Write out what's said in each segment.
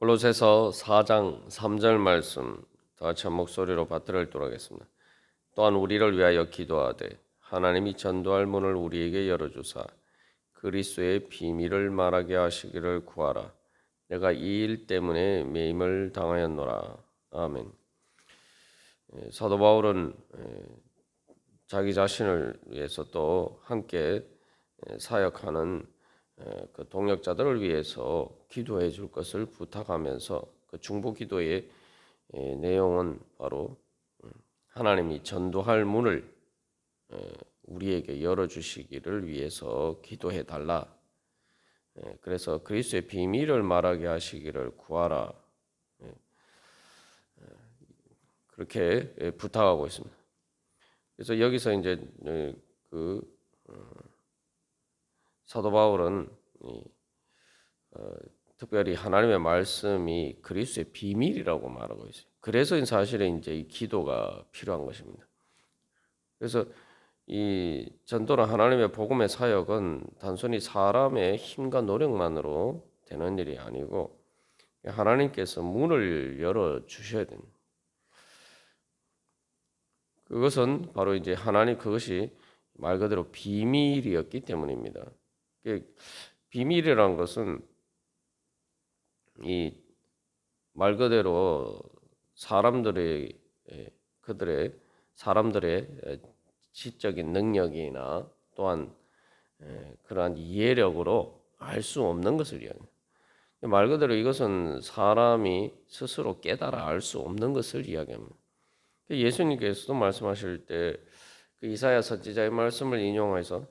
골로새서 4장 3절 말씀 다 같이 한 목소리로 받들어 읽도록 하겠습니다. 또한 우리를 위하여 기도하되 하나님이 전도할 문을 우리에게 열어주사 그리스도의 비밀을 말하게 하시기를 구하라. 내가 이 일 때문에 매임을 당하였노라. 아멘. 사도 바울은 자기 자신을 위해서 또 함께 사역하는 그 동역자들을 위해서 기도해 줄 것을 부탁하면서 그 중보 기도의 내용은 바로 하나님이 전도할 문을 우리에게 열어주시기를 위해서 기도해 달라. 그래서 그리스도의 비밀을 말하게 하시기를 구하라. 그렇게 부탁하고 있습니다. 그래서 여기서 이제 그 사도 바울은 특별히 하나님의 말씀이 그리스도의 비밀이라고 말하고 있어요. 그래서 사실은 이제 이 기도가 필요한 것입니다. 그래서 이 전도나 하나님의 복음의 사역은 단순히 사람의 힘과 노력만으로 되는 일이 아니고 하나님께서 문을 열어 주셔야 됩니다. 그것은 바로 이제 하나님 그것이 말 그대로 비밀이었기 때문입니다. 비밀이라는 것은 이 말 그대로 사람들의 지적인 능력이나 또한 그러한 이해력으로 알 수 없는 것을 이야기합니다. 말 그대로 이것은 사람이 스스로 깨달아 알 수 없는 것을 이야기합니다. 예수님께서도 말씀하실 때 그 이사야 선지자의 말씀을 인용해서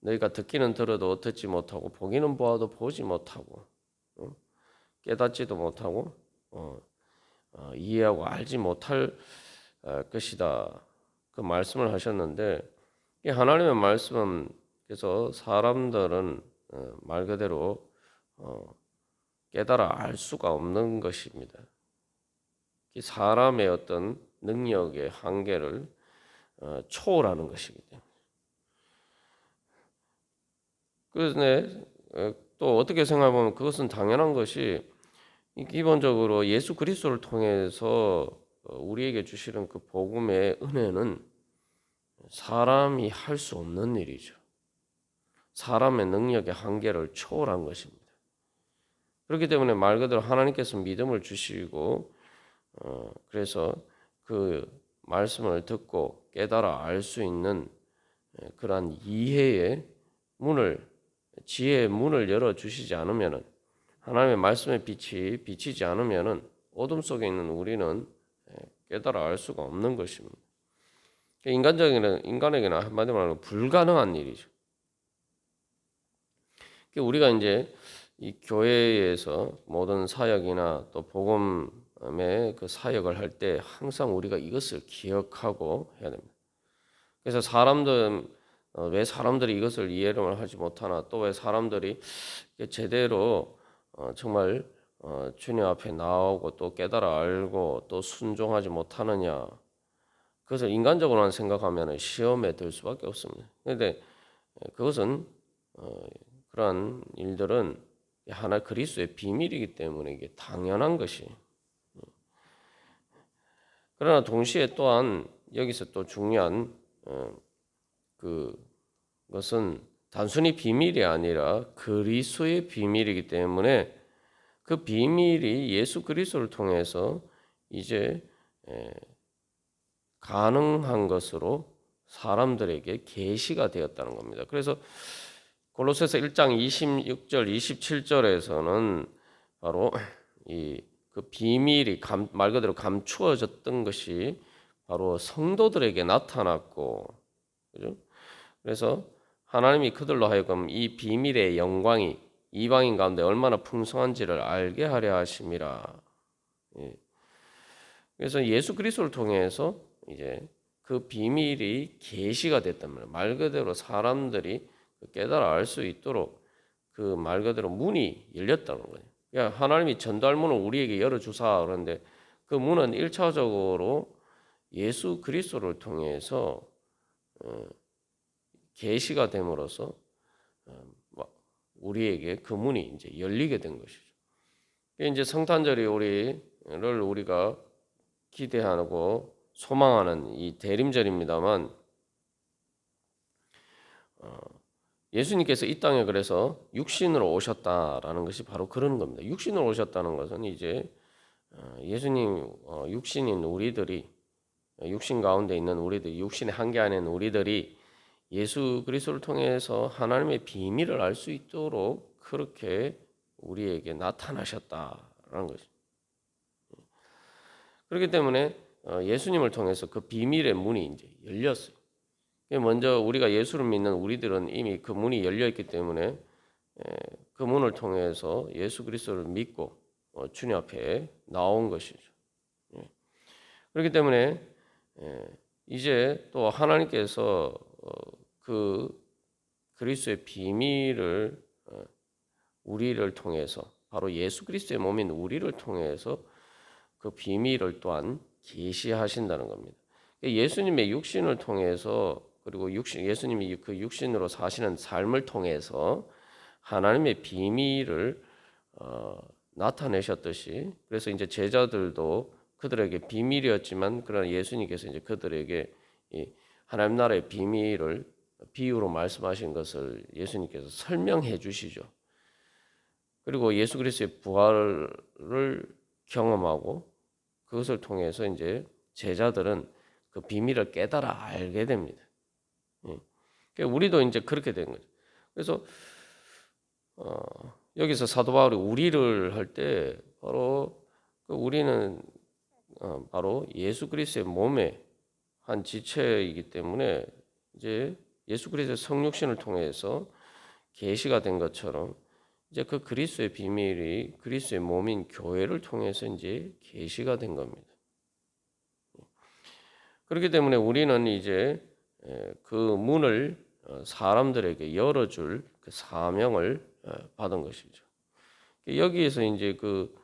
너희가 듣기는 들어도 듣지 못하고 보기는 보아도 보지 못하고 깨닫지도 못하고 이해하고 알지 못할 것이다. 그 말씀을 하셨는데 이 하나님의 말씀은 그래서 사람들은 말 그대로 깨달아 알 수가 없는 것입니다. 사람의 어떤 능력의 한계를 초월하는 것이기 때문에. 그런데 또 어떻게 생각해보면 그것은 당연한 것이 기본적으로 예수 그리스도를 통해서 우리에게 주시는 그 복음의 은혜는 사람이 할 수 없는 일이죠. 사람의 능력의 한계를 초월한 것입니다. 그렇기 때문에 말 그대로 하나님께서 믿음을 주시고 그래서 그 말씀을 듣고 깨달아 알 수 있는 그러한 이해의 문을 지혜의 문을 열어 주시지 않으면은 하나님의 말씀의 빛이 비치지 않으면은 어둠 속에 있는 우리는 깨달아 알 수가 없는 것입니다. 인간에게는 한마디로 말하면 불가능한 일이죠. 우리가 이제 이 교회에서 모든 사역이나 또 복음의 그 사역을 할 때 항상 우리가 이것을 기억하고 해야 됩니다. 그래서 왜 사람들이 이것을 이해를 하지 못하나 또 왜 사람들이 제대로 정말 주님 앞에 나오고 또 깨달아 알고 또 순종하지 못하느냐. 그것을 인간적으로만 생각하면 시험에 들 수밖에 없습니다. 그런데 그것은 그러한 일들은 하나 그리스도의 비밀이기 때문에 이게 당연한 것이. 그러나 동시에 또한 여기서 또 중요한 그것은 단순히 비밀이 아니라 그리스도의 비밀이기 때문에 그 비밀이 예수 그리스도를 통해서 이제 가능한 것으로 사람들에게 계시가 되었다는 겁니다. 그래서 골로새서 1장 26절, 27절에서는 바로 그 비밀이 말 그대로 감추어졌던 것이 바로 성도들에게 나타났고, 그죠? 그래서 하나님이 그들로 하여금 이 비밀의 영광이 이방인 가운데 얼마나 풍성한지를 알게 하려 하심이라. 그래서 예수 그리스도를 통해서 이제 그 비밀이 계시가 됐단 말이에요. 말 그대로 사람들이 깨달아 알 수 있도록 그 말 그대로 문이 열렸다는 거예요. 그러니까 하나님이 전도할 문을 우리에게 열어주사 그런데 그 문은 1차적으로 예수 그리스도를 통해서 계시가 됨으로써 우리에게 그 문이 이제 열리게 된 것이죠. 이제 성탄절이 우리가 기대하고 소망하는 이 대림절입니다만, 예수님께서 이 땅에 그래서 육신으로 오셨다라는 것이 바로 그런 겁니다. 육신으로 오셨다는 것은 이제 예수님 육신인 우리들이, 육신 가운데 있는 우리들이, 육신의 한계 안에 있는 우리들이 예수 그리스도를 통해서 하나님의 비밀을 알 수 있도록 그렇게 우리에게 나타나셨다라는 것입니다. 그렇기 때문에 예수님을 통해서 그 비밀의 문이 이제 열렸어요. 먼저 우리가 예수를 믿는 우리들은 이미 그 문이 열려 있기 때문에 그 문을 통해서 예수 그리스도를 믿고 주님 앞에 나온 것이죠. 그렇기 때문에 이제 또 하나님께서 그 그리스도의 비밀을 우리를 통해서, 바로 예수 그리스도의 몸인 우리를 통해서 그 비밀을 또한 계시하신다는 겁니다. 예수님의 육신을 통해서, 그리고 예수님이 그 육신으로 사시는 삶을 통해서 하나님의 비밀을 나타내셨듯이, 그래서 이제 제자들도 그들에게 비밀이었지만, 그러나 예수님께서 이제 그들에게 이 하나님 나라의 비밀을 비유로 말씀하신 것을 예수님께서 설명해 주시죠. 그리고 예수 그리스도의 부활을 경험하고 그것을 통해서 이제 제자들은 그 비밀을 깨달아 알게 됩니다. 그러니까 우리도 이제 그렇게 된 거죠. 그래서 여기서 사도 바울이 우리를 할 때 바로 우리는 바로 예수 그리스도의 몸의 한 지체이기 때문에 이제 예수 그리스도의 성육신을 통해서 계시가 된 것처럼 이제 그 그리스도의 비밀이 그리스도의 몸인 교회를 통해서 이제 계시가 된 겁니다. 그렇기 때문에 우리는 이제 그 문을 사람들에게 열어줄 그 사명을 받은 것이죠. 여기에서 이제 그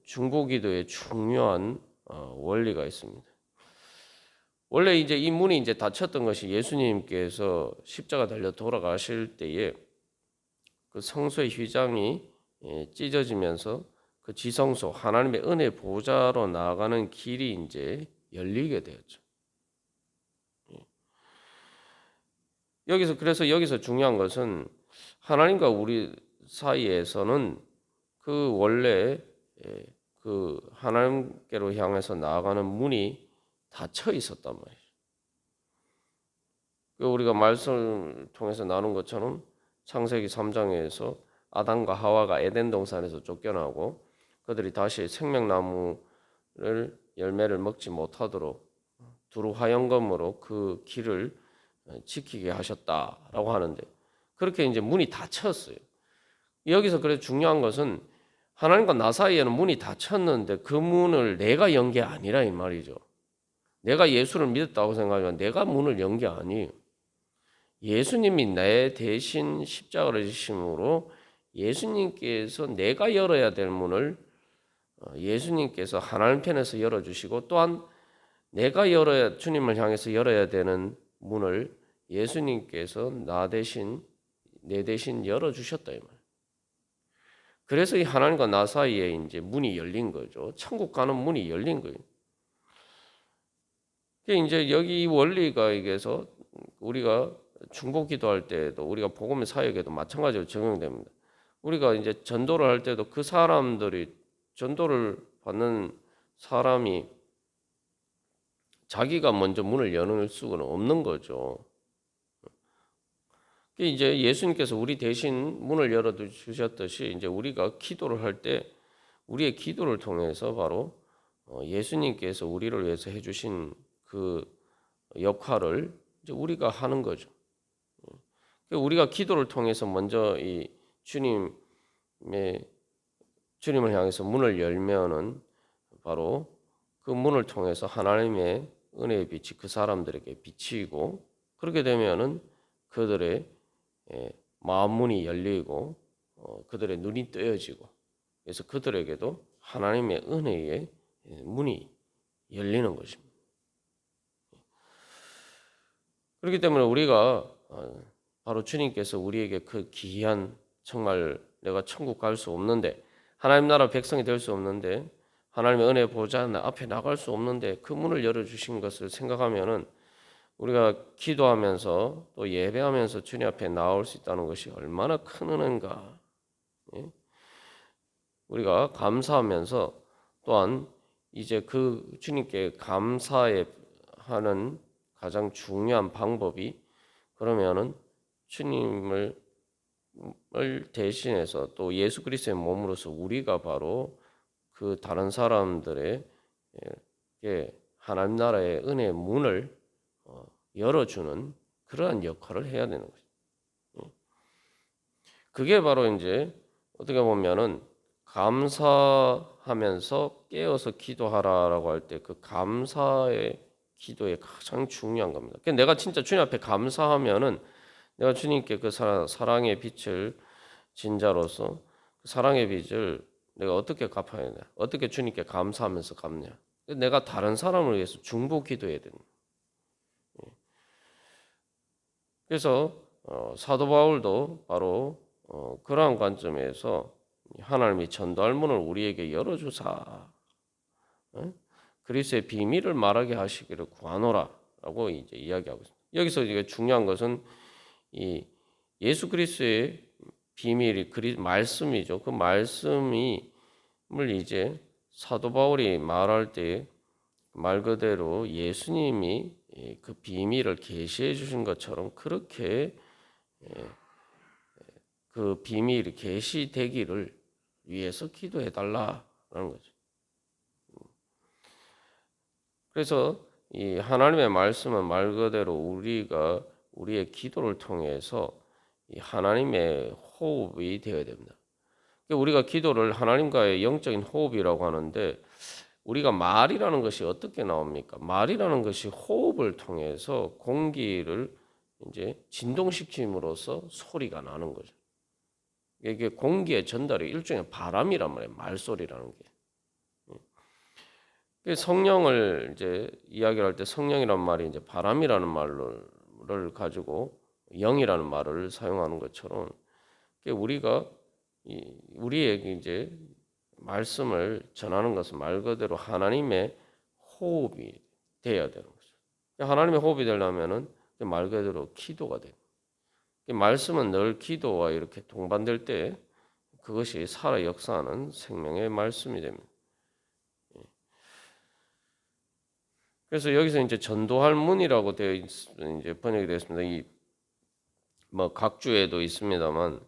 중보기도의 중요한 원리가 있습니다. 원래 이제 이 문이 이제 닫혔던 것이 예수님께서 십자가 달려 돌아가실 때에 그 성소의 휘장이 찢어지면서 그 지성소 하나님의 은혜 보좌로 나아가는 길이 이제 열리게 되었죠. 그래서 여기서 중요한 것은 하나님과 우리 사이에서는 그 원래 그 하나님께로 향해서 나아가는 문이 닫혀 있었단 말이죠. 우리가 말씀을 통해서 나눈 것처럼 창세기 3장에서 아담과 하와가 에덴 동산에서 쫓겨나고 그들이 다시 생명나무를 열매를 먹지 못하도록 두루 화영검으로 그 길을 지키게 하셨다라고 하는데, 그렇게 이제 문이 닫혔어요. 여기서 그래서 중요한 것은 하나님과 나 사이에는 문이 닫혔는데 그 문을 내가 연 게 아니라 이 말이죠. 내가 예수를 믿었다고 생각하면 내가 문을 연 게 아니에요. 예수님이 내 대신 십자가를 지심으로 예수님께서 내가 열어야 될 문을 예수님께서 하나님 편에서 열어주시고, 또한 내가 주님을 향해서 열어야 되는 문을 예수님께서 내 대신 열어주셨다 이 말. 그래서 이 하나님과 나 사이에 이제 문이 열린 거죠. 천국 가는 문이 열린 거예요. 이제 여기 원리가 이게서 우리가 중보 기도할 때도, 우리가 복음의 사역에도 마찬가지로 적용됩니다. 우리가 이제 전도를 할 때도 그 사람들이, 전도를 받는 사람이 자기가 먼저 문을 여는 수는 없는 거죠. 이제 예수님께서 우리 대신 문을 열어 주셨듯이 이제 우리가 기도를 할 때 우리의 기도를 통해서 바로 예수님께서 우리를 위해서 해주신 그 역할을 이제 우리가 하는 거죠. 우리가 기도를 통해서 먼저 이 주님을 향해서 문을 열면은 바로 그 문을 통해서 하나님의 은혜의 빛이 그 사람들에게 비치고, 그렇게 되면은 그들의 마음 문이 열리고 그들의 눈이 뜨여지고, 그래서 그들에게도 하나님의 은혜의 문이 열리는 것입니다. 그렇기 때문에 우리가 바로 주님께서 우리에게 그 기이한, 정말 내가 천국 갈 수 없는데 하나님 나라 백성이 될 수 없는데 하나님의 은혜 보좌 앞에 나갈 수 없는데 그 문을 열어주신 것을 생각하면은 우리가 기도하면서 또 예배하면서 주님 앞에 나올 수 있다는 것이 얼마나 큰 은혜인가. 예? 우리가 감사하면서 또한 이제 그 주님께 감사하는 가장 중요한 방법이 그러면은 주님을 대신해서 또 예수 그리스도의 몸으로서 우리가 바로 그 다른 사람들에게 하나님 나라의 은혜의 문을 열어주는 그러한 역할을 해야 되는 거죠. 그게 바로 이제 어떻게 보면은 감사하면서 깨어서 기도하라라고 할 때 그 감사의 기도에 가장 중요한 겁니다. 그러니까 내가 진짜 주님 앞에 감사하면은 내가 주님께 그 사랑의 빛을 진자로서 그 사랑의 빚을 내가 어떻게 갚아야 되냐? 어떻게 주님께 감사하면서 갚냐? 내가 다른 사람을 위해서 중보 기도해야 되는 거예요. 그래서 사도 바울도 바로 그러한 관점에서 하나님이 전도할 문을 우리에게 열어주사 그리스도의 비밀을 말하게 하시기를 구하노라라고 이제 이야기하고 있습니다. 여기서 이게 중요한 것은 이 예수 그리스도의 비밀이 말씀이죠. 그 말씀을 이제 사도 바울이 말할 때 말 그대로 예수님이 그 비밀을 계시해 주신 것처럼 그렇게 그 비밀이 계시되기를 위해서 기도해 달라라는 거죠. 그래서 이 하나님의 말씀은 말 그대로 우리의 기도를 통해서 이 하나님의 호흡이 되어야 됩니다. 우리가 기도를 하나님과의 영적인 호흡이라고 하는데 우리가 말이라는 것이 어떻게 나옵니까? 말이라는 것이 호흡을 통해서 공기를 이제 진동시킴으로써 소리가 나는 거죠. 이게 공기의 전달이 일종의 바람이란 말이에요. 말소리라는 게. 성령을 이제 이야기할 때 성령이란 말이 이제 바람이라는 말을 가지고 영이라는 말을 사용하는 것처럼 우리가 우리에게 이제 말씀을 전하는 것은 말 그대로 하나님의 호흡이 되어야 되는 거죠. 하나님의 호흡이 되려면은 말 그대로 기도가 돼요. 말씀은 늘 기도와 이렇게 동반될 때 그것이 살아 역사하는 생명의 말씀이 됩니다. 그래서 여기서 이제 전도할 문이라고 되어 이제 번역이 되었습니다. 이 뭐 각주에도 있습니다만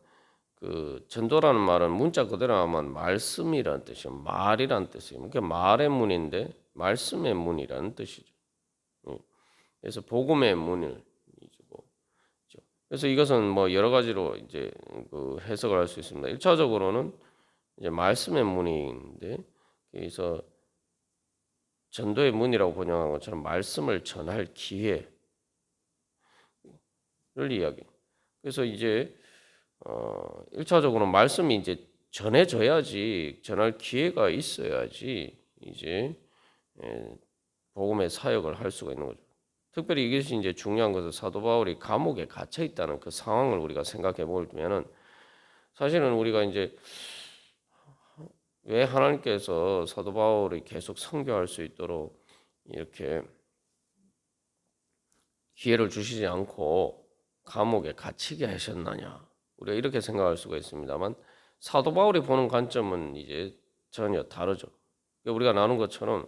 그 전도라는 말은 문자 그대로 하면 말씀이라는 뜻이에요. 말이라는 뜻이에요. 그러니까 말의 문인데 말씀의 문이라는 뜻이죠. 그래서 복음의 문을 그래서 이것은 뭐 여러 가지로 이제 그 해석을 할 수 있습니다. 1차적으로는 이제 말씀의 문인데 그래서 전도의 문이라고 번역한 것처럼 말씀을 전할 기회를 이야기. 그래서 이제 1차적으로 말씀이 이제 전해져야지 전할 기회가 있어야지 이제 복음의 사역을 할 수가 있는 거죠. 특별히 이것이 이제 중요한 것은 사도 바울이 감옥에 갇혀 있다는 그 상황을 우리가 생각해 보면은 사실은 우리가 이제 왜 하나님께서 사도 바울이 계속 선교할 수 있도록 이렇게 기회를 주시지 않고 감옥에 갇히게 하셨느냐? 우리가 이렇게 생각할 수가 있습니다만 사도 바울이 보는 관점은 이제 전혀 다르죠. 우리가 나눈 것처럼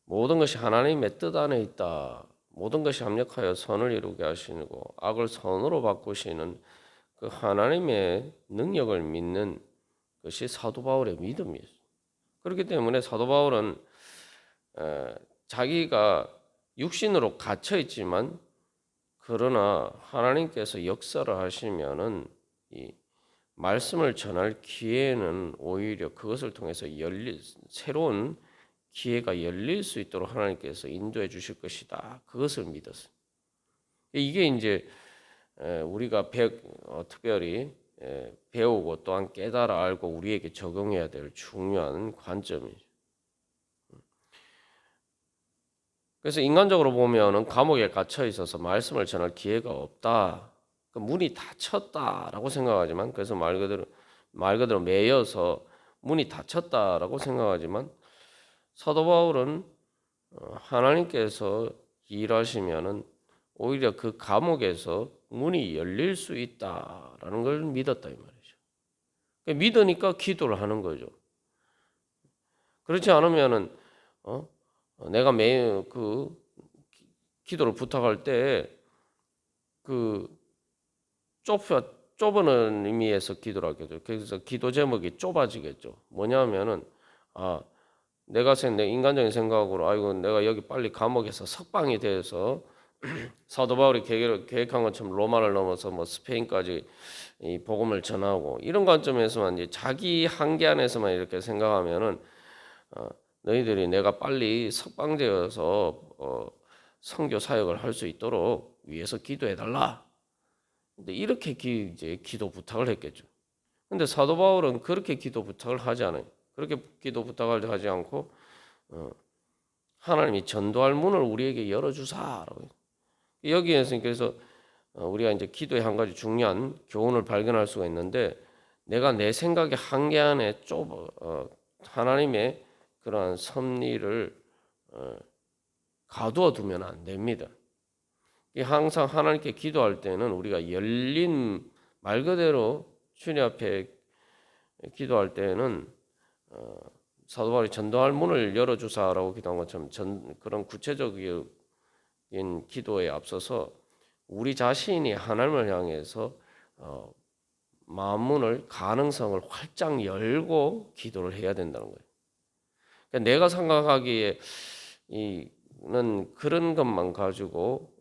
모든 것이 하나님의 뜻 안에 있다. 모든 것이 합력하여 선을 이루게 하시고 악을 선으로 바꾸시는 그 하나님의 능력을 믿는 것이 사도 바울의 믿음이었어요. 그렇기 때문에 사도 바울은 자기가 육신으로 갇혀 있지만 그러나 하나님께서 역사를 하시면은 이 말씀을 전할 기회는 오히려 그것을 통해서 새로운 기회가 열릴 수 있도록 하나님께서 인도해 주실 것이다. 그것을 믿었어요. 이게 이제 우리가 특별히 배우고 또한 깨달아 알고 우리에게 적용해야 될 중요한 관점이죠. 그래서 인간적으로 보면은 감옥에 갇혀 있어서 말씀을 전할 기회가 없다. 문이 닫혔다라고 생각하지만 그래서 말 그대로 말 그대로 매여서 문이 닫혔다라고 생각하지만 사도 바울은 하나님께서 일하시면은 오히려 그 감옥에서 문이 열릴 수 있다라는 걸 믿었다 이 말이죠. 믿으니까 기도를 하는 거죠. 그렇지 않으면은 내가 매일 그 기도를 부탁할 때 그 좁은 의미에서 기도를 하겠죠. 그래서 기도 제목이 좁아지겠죠. 뭐냐면은 내 인간적인 생각으로 아이고 내가 여기 빨리 감옥에서 석방이 돼서 사도 바울이 계획한 것처럼 로마를 넘어서 뭐 스페인까지 이 복음을 전하고 이런 관점에서만 이제 자기 한계 안에서만 이렇게 생각하면은 너희들이 내가 빨리 석방되어서 선교 사역을 할 수 있도록 위해서 기도해 달라. 근데 이렇게 이제 기도 부탁을 했겠죠. 근데 사도 바울은 그렇게 기도 부탁을 하지 않아요. 그렇게 기도 부탁을 하지 않고 하나님이 전도할 문을 우리에게 열어주사라고. 여기에서 그래서 우리가 이제 기도의 한 가지 중요한 교훈을 발견할 수가 있는데 내가 내 생각의 한계 안에 하나님의 그러한 섭리를 가두어 두면 안 됩니다. 항상 하나님께 기도할 때는 우리가 열린 말 그대로 주님 앞에 기도할 때는 사도 바울이 전도할 문을 열어주사라고 기도한 것처럼 그런 구체적인 기도에 앞서서 우리 자신이 하나님을 향해서 마음 문을 가능성을 활짝 열고 기도를 해야 된다는 거예요. 그러니까 내가 생각하기에 이는 그런 것만 가지고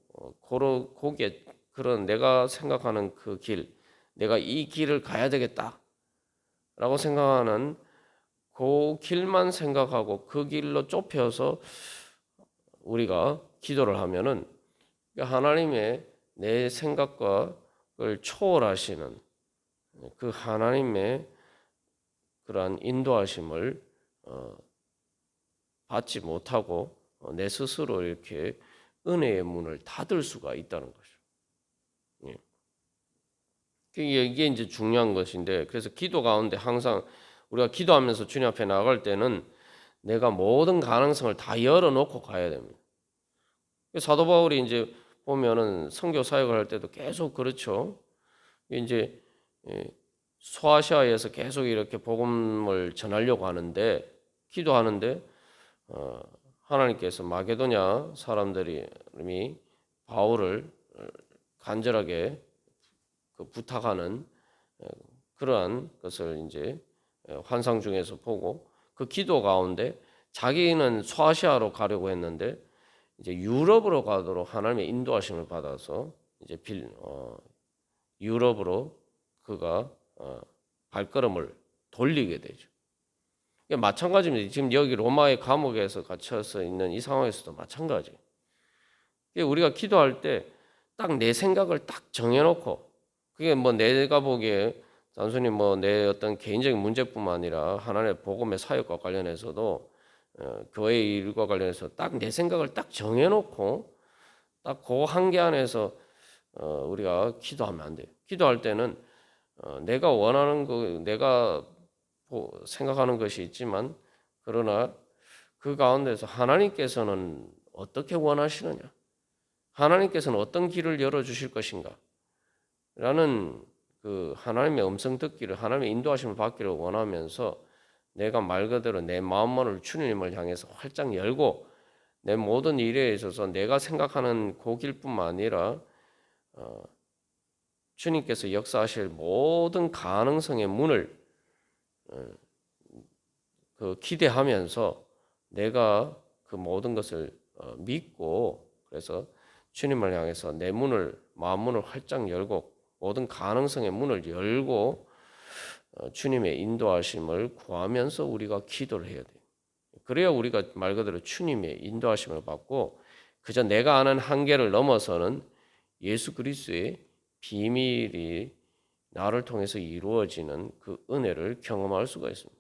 거기에 그런 내가 생각하는 그 길, 내가 이 길을 가야 되겠다라고 생각하는 그 길만 생각하고 그 길로 좁혀서 우리가 기도를 하면은 하나님의 내 생각과 를 초월하시는 그 하나님의 그러한 인도하심을 받지 못하고 내 스스로 이렇게 은혜의 문을 닫을 수가 있다는 거죠. 이게 이제 중요한 것인데 그래서 기도 가운데 항상 우리가 기도하면서 주님 앞에 나갈 때는 내가 모든 가능성을 다 열어놓고 가야 됩니다. 사도 바울이 이제 보면은 선교 사역을 할 때도 계속 그렇죠. 이제 소아시아에서 계속 이렇게 복음을 전하려고 하는데 기도하는데 하나님께서 마게도냐 사람들이 바울을 간절하게 부탁하는 그러한 것을 이제 환상 중에서 보고 그 기도 가운데 자기는 소아시아로 가려고 했는데 이제 유럽으로 가도록 하나님의 인도하심을 받아서 이제 유럽으로 그가 발걸음을 돌리게 되죠. 마찬가지입니다. 지금 여기 로마의 감옥에서 갇혀서 있는 이 상황에서도 마찬가지. 우리가 기도할 때 딱 내 생각을 딱 정해놓고 그게 뭐 내가 보기에 단순히 뭐 내 어떤 개인적인 문제뿐만 아니라 하나님의 복음의 사역과 관련해서도 교회 일과 관련해서 딱 내 생각을 딱 정해놓고 딱 그 한계 안에서 우리가 기도하면 안 돼요. 기도할 때는 내가 원하는 거, 내가 생각하는 것이 있지만 그러나 그 가운데서 하나님께서는 어떻게 원하시느냐? 하나님께서는 어떤 길을 열어 주실 것인가? 라는 그 하나님의 음성 듣기를 하나님의 인도하심을 받기를 원하면서 내가 말 그대로 내 마음만을 주님을 향해서 활짝 열고 내 모든 일에 있어서 내가 생각하는 그 길뿐만 아니라 주님께서 역사하실 모든 가능성의 문을 기대하면서 내가 그 모든 것을 믿고 그래서 주님을 향해서 내 문을 마음 문을 활짝 열고 모든 가능성의 문을 열고 주님의 인도하심을 구하면서 우리가 기도를 해야 돼요. 그래야 우리가 말 그대로 주님의 인도하심을 받고 그저 내가 아는 한계를 넘어서는 예수 그리스도의 비밀이 나를 통해서 이루어지는 그 은혜를 경험할 수가 있습니다.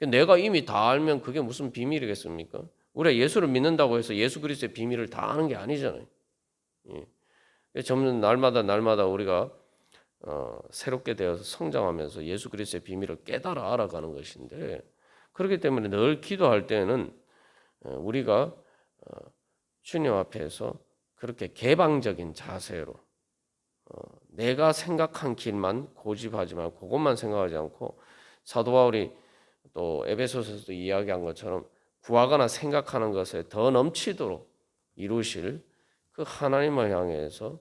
내가 이미 다 알면 그게 무슨 비밀이겠습니까? 우리가 예수를 믿는다고 해서 예수 그리스도의 비밀을 다 아는 게 아니잖아요. 점점 날마다 우리가 새롭게 되어서 성장하면서 예수 그리스도의 비밀을 깨달아 알아가는 것인데, 그렇기 때문에 늘 기도할 때는 우리가 주님 앞에서 그렇게 개방적인 자세로 내가 생각한 길만 고집하지 말고 그것만 생각하지 않고, 사도 바울이 또 에베소서에서도 이야기한 것처럼 구하거나 생각하는 것에 더 넘치도록 이루실 그 하나님을 향해서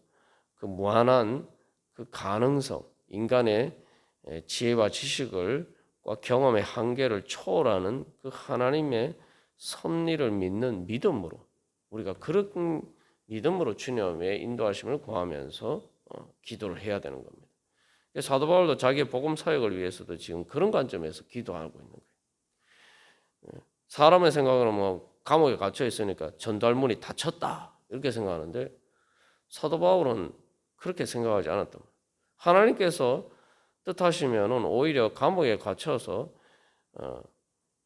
그 무한한 그 가능성, 인간의 지혜와 지식을 경험의 한계를 초월하는 그 하나님의 섭리를 믿는 믿음으로, 우리가 그런 믿음으로 주님의 인도하심을 구하면서 기도를 해야 되는 겁니다. 사도 바울도 자기의 복음 사역을 위해서도 지금 그런 관점에서 기도하고 있는 거예요. 사람의 생각으로 뭐 감옥에 갇혀 있으니까 전달문이 닫혔다 이렇게 생각하는데, 사도 바울은 그렇게 생각하지 않았던 거예요. 하나님께서 뜻하시면은 오히려 감옥에 갇혀서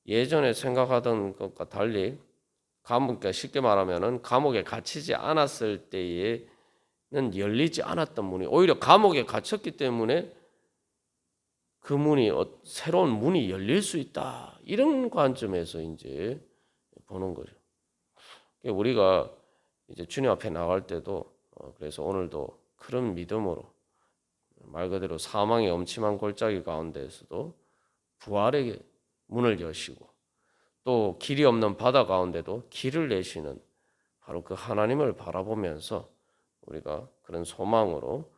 예전에 생각하던 것과 달리, 그러니까 쉽게 말하면은 감옥에 갇히지 않았을 때에는 열리지 않았던 문이 오히려 감옥에 갇혔기 때문에 그 문이 새로운 문이 열릴 수 있다, 이런 관점에서 이제 보는 거죠. 우리가 이제 주님 앞에 나갈 때도 그래서 오늘도 그런 믿음으로, 말 그대로 사망의 엄침한 골짜기 가운데에서도 부활의 문을 여시고, 또 길이 없는 바다 가운데도 길을 내시는 바로 그 하나님을 바라보면서 우리가 그런 소망으로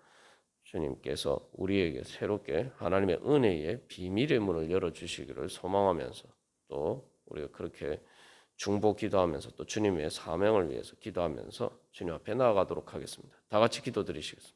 주님께서 우리에게 새롭게 하나님의 은혜의 비밀의 문을 열어주시기를 소망하면서, 또 우리가 그렇게 중보 기도하면서 또 주님의 사명을 위해서 기도하면서 주님 앞에 나아가도록 하겠습니다. 다 같이 기도드리시겠습니다.